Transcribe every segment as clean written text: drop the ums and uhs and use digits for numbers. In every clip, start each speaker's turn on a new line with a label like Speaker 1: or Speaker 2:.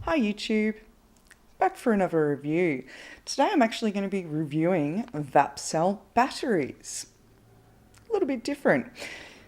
Speaker 1: Hi YouTube, back for another review. Today I'm actually going to be reviewing Vapcell batteries. A little bit different.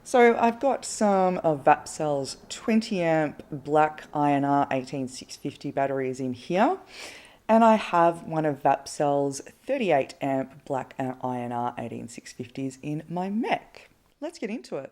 Speaker 1: So I've got some of Vapcell's 20 amp Black INR18650 batteries in here, and I have one of Vapcell's 38 amp Black INR18650s in my mech. Let's get into it.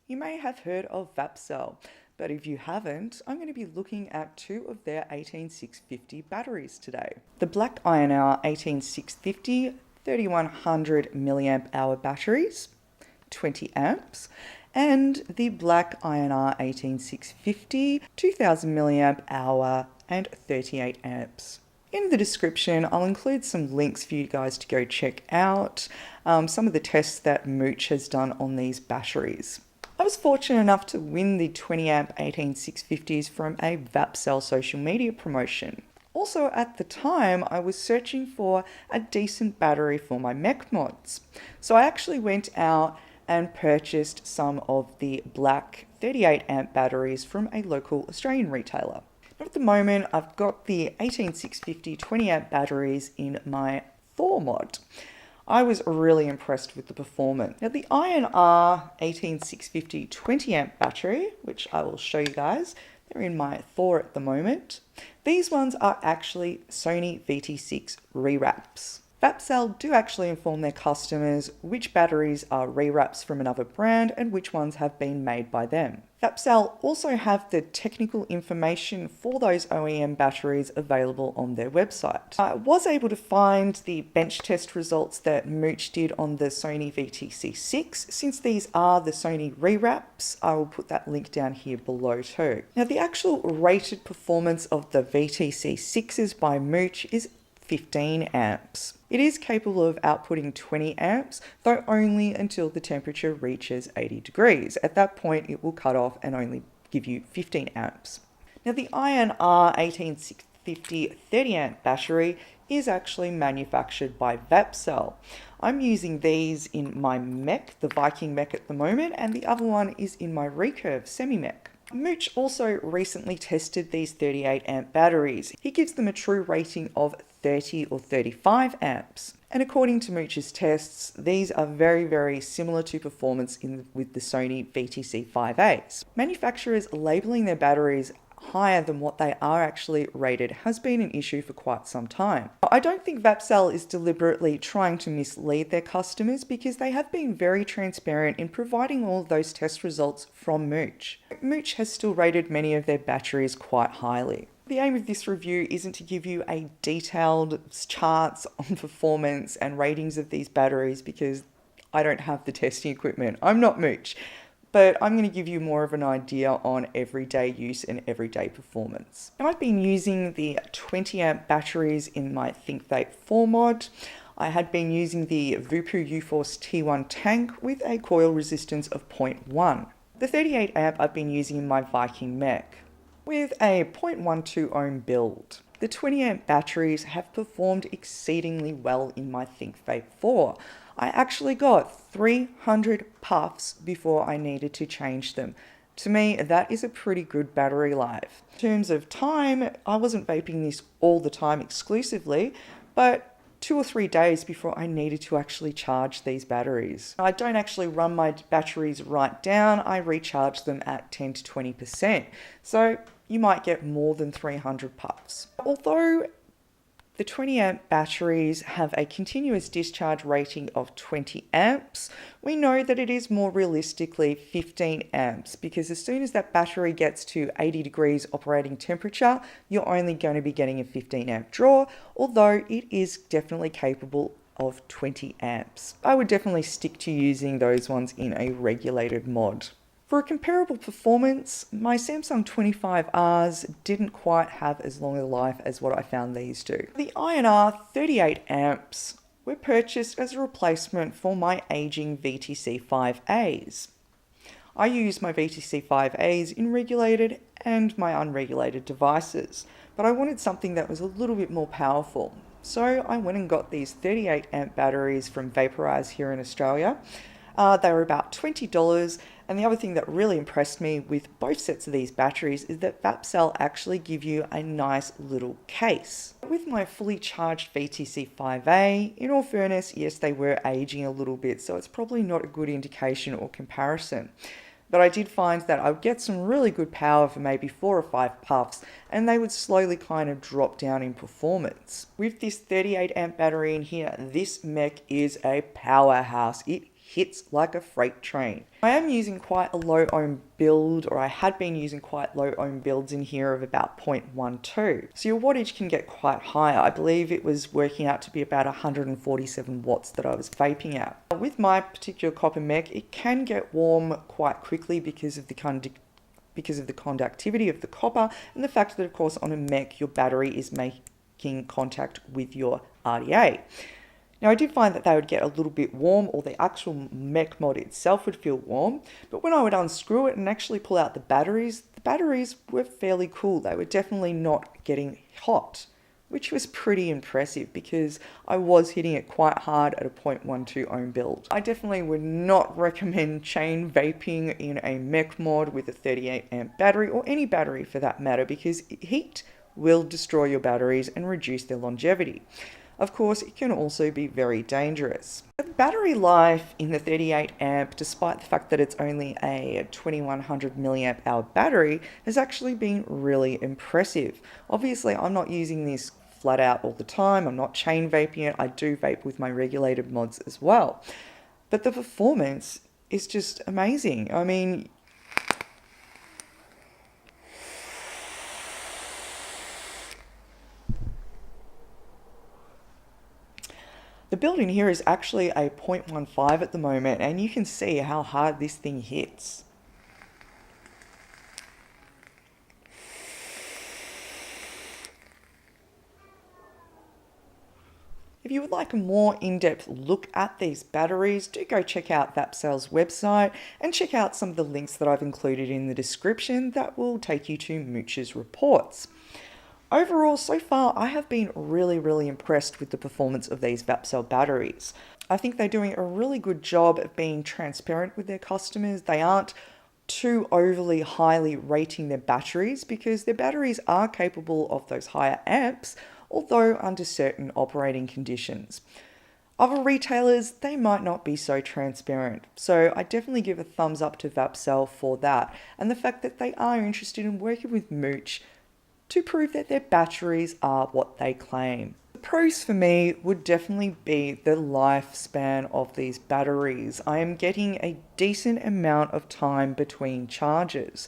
Speaker 1: You may have heard of Vapcell, but if you haven't, I'm going to be looking at two of their 18650 batteries today. The Black INR 18650 3100 milliamp hour batteries, 20 amps, and the Black INR 18650 2000 milliamp hour and 38 amps. In the description, I'll include some links for you guys to go check out some of the tests that Mooch has done on these batteries. I was fortunate enough to win the 20 amp 18650s from a Vapcell social media promotion. Also at the time, I was searching for a decent battery for my mech mods. So I actually went out and purchased some of the Black 38 amp batteries from a local Australian retailer. At the moment, I've got the 18650 20 amp batteries in my Thor mod. I was really impressed with the performance. Now the INR 18650 20 amp battery, which I will show you guys, they're in my Thor at the moment. These ones are actually Sony VT6 rewraps. Vapcell do actually inform their customers which batteries are rewraps from another brand and which ones have been made by them. Vapcell also have the technical information for those OEM batteries available on their website. I was able to find the bench test results that Mooch did on the Sony VTC6. Since these are the Sony rewraps, I will put that link down here below too. Now the actual rated performance of the VTC6s by Mooch is 15 amps. It is capable of outputting 20 amps, though only until the temperature reaches 80 degrees. At that point, it will cut off and only give you 15 amps. Now, the INR 18650 30 amp battery is actually manufactured by Vapcell. I'm using these in my mech, the Viking mech at the moment, and the other one is in my Recurve semi-mech. Mooch also recently tested these 38 amp batteries. He gives them a true rating of 30 or 35 amps. And according to Mooch's tests, these are very similar to performance with the Sony VTC5As. Manufacturers labeling their batteries higher than what they are actually rated has been an issue for quite some time. I don't think Vapcell is deliberately trying to mislead their customers because they have been very transparent in providing all of those test results from Mooch. Mooch has still rated many of their batteries quite highly. The aim of this review isn't to give you a detailed charts on performance and ratings of these batteries because I don't have the testing equipment. I'm not Mooch. But I'm going to give you more of an idea on everyday use and everyday performance. Now, I've been using the 20 amp batteries in my Vape 4 mod. I had been using the Wotofo U-Force T1 tank with a coil resistance of 0.1. The 38 amp I've been using in my Viking mech with a 0.12 ohm build. The 20 amp batteries have performed exceedingly well in my Vape 4. I actually got 300 puffs before I needed to change them. To me, that is a pretty good battery life. In terms of time, I wasn't vaping this all the time exclusively, but 2 or 3 days before I needed to actually charge these batteries. I don't actually run my batteries right down, I recharge them at 10 to 20%. So you might get more than 300 puffs. Although the 20 amp batteries have a continuous discharge rating of 20 amps. We know that it is more realistically 15 amps because as soon as that battery gets to 80 degrees operating temperature, you're only going to be getting a 15 amp draw, although it is definitely capable of 20 amps. I would definitely stick to using those ones in a regulated mod. For a comparable performance, my Samsung 25Rs didn't quite have as long a life as what I found these do. The INR 38 amps were purchased as a replacement for my aging VTC5As. I use my VTC5As in regulated and my unregulated devices, but I wanted something that was a little bit more powerful. So I went and got these 38 amp batteries from Vaporize here in Australia. They were about $20. And the other thing that really impressed me with both sets of these batteries is that Vapcell actually give you a nice little case. With my fully charged VTC 5A, in all fairness, yes, they were aging a little bit, so it's probably not a good indication or comparison. But I did find that I would get some really good power for maybe 4 or 5 puffs, and they would slowly kind of drop down in performance. With this 38 amp battery in here, this mech is a powerhouse. It hits like a freight train. I am using quite a low ohm build, or I had been using quite low ohm builds in here of about 0.12. So your wattage can get quite high. I believe it was working out to be about 147 watts that I was vaping at. With my particular copper mech, it can get warm quite quickly because of the conductivity of the copper, and the fact that, of course, on a mech, your battery is making contact with your RDA. Now, I did find that they would get a little bit warm, or the actual mech mod itself would feel warm, but when I would unscrew it and actually pull out the batteries were fairly cool. They were definitely not getting hot, which was pretty impressive because I was hitting it quite hard at a 0.12 ohm build. I definitely would not recommend chain vaping in a mech mod with a 38 amp battery, or any battery for that matter, because heat will destroy your batteries and reduce their longevity. Of course, it can also be very dangerous. The battery life in the 38 amp, despite the fact that it's only a 2100 milliamp hour battery, has actually been really impressive. Obviously, I'm not using this flat out all the time. I'm not chain vaping it. I do vape with my regulated mods as well. But the performance is just amazing. I mean, the build in here is actually a 0.15 at the moment, and you can see how hard this thing hits. If you would like a more in-depth look at these batteries, do go check out Vapcell's website and check out some of the links that I've included in the description that will take you to Mooch's reports. Overall, so far, I have been really impressed with the performance of these Vapcell batteries. I think they're doing a really good job of being transparent with their customers. They aren't too overly highly rating their batteries, because their batteries are capable of those higher amps, although under certain operating conditions. Other retailers, they might not be so transparent. So I definitely give a thumbs up to Vapcell for that, and the fact that they are interested in working with Mooch to prove that their batteries are what they claim. The pros for me would definitely be the lifespan of these batteries. I am getting a decent amount of time between charges.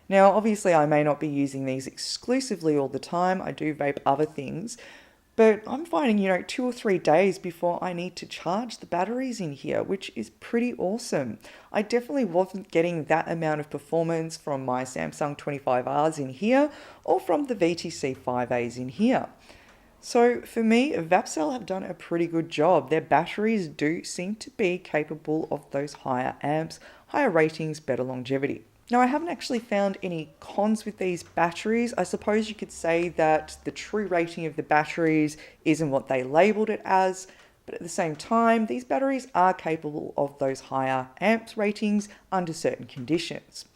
Speaker 1: Now, obviously, I may not be using these exclusively all the time. I do vape other things, but I'm finding, 2 or 3 days before I need to charge the batteries in here, which is pretty awesome. I definitely wasn't getting that amount of performance from my Samsung 25Rs in here, or from the VTC 5As in here. So for me, Vapcell have done a pretty good job. Their batteries do seem to be capable of those higher amps, higher ratings, better longevity. Now, I haven't actually found any cons with these batteries. I suppose you could say that the true rating of the batteries isn't what they labeled it as, but at the same time, these batteries are capable of those higher amps ratings under certain conditions.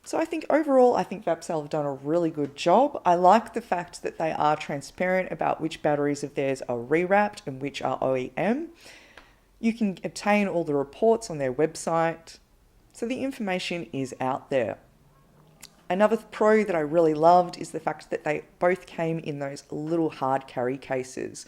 Speaker 1: So I think overall, Vapcell have done a really good job. I like the fact that they are transparent about which batteries of theirs are rewrapped and which are OEM. You can obtain all the reports on their website, so the information is out there. Another pro that I really loved is the fact that they both came in those little hard carry cases,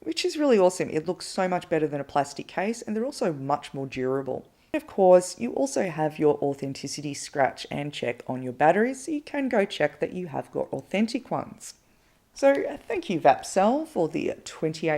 Speaker 1: which is really awesome. It looks so much better than a plastic case, and they're also much more durable. Of course, you also have your authenticity scratch and check on your batteries, so you can go check that you have got authentic ones. So thank you, Vapcell, for the 20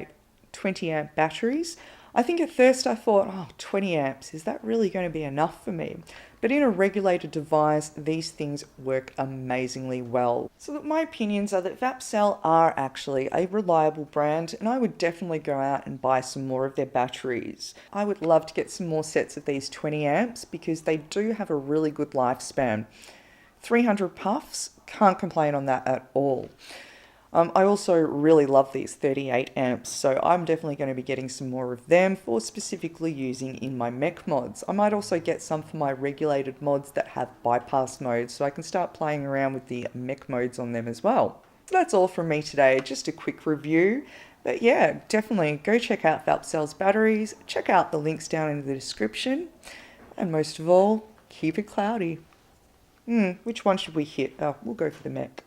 Speaker 1: amp batteries. I think at first I thought, 20 amps, is that really going to be enough for me? But in a regulated device, these things work amazingly well. So my opinions are that Vapcell are actually a reliable brand, and I would definitely go out and buy some more of their batteries. I would love to get some more sets of these 20 amps because they do have a really good lifespan. 300 puffs, can't complain on that at all. I also really love these 38 amps, so I'm definitely going to be getting some more of them for specifically using in my mech mods. I might also get some for my regulated mods that have bypass modes, so I can start playing around with the mech modes on them as well. That's all from me today, just a quick review. But yeah, definitely go check out Vapcell's batteries, check out the links down in the description, and most of all, keep it cloudy. Which one should we hit? Oh, we'll go for the mech.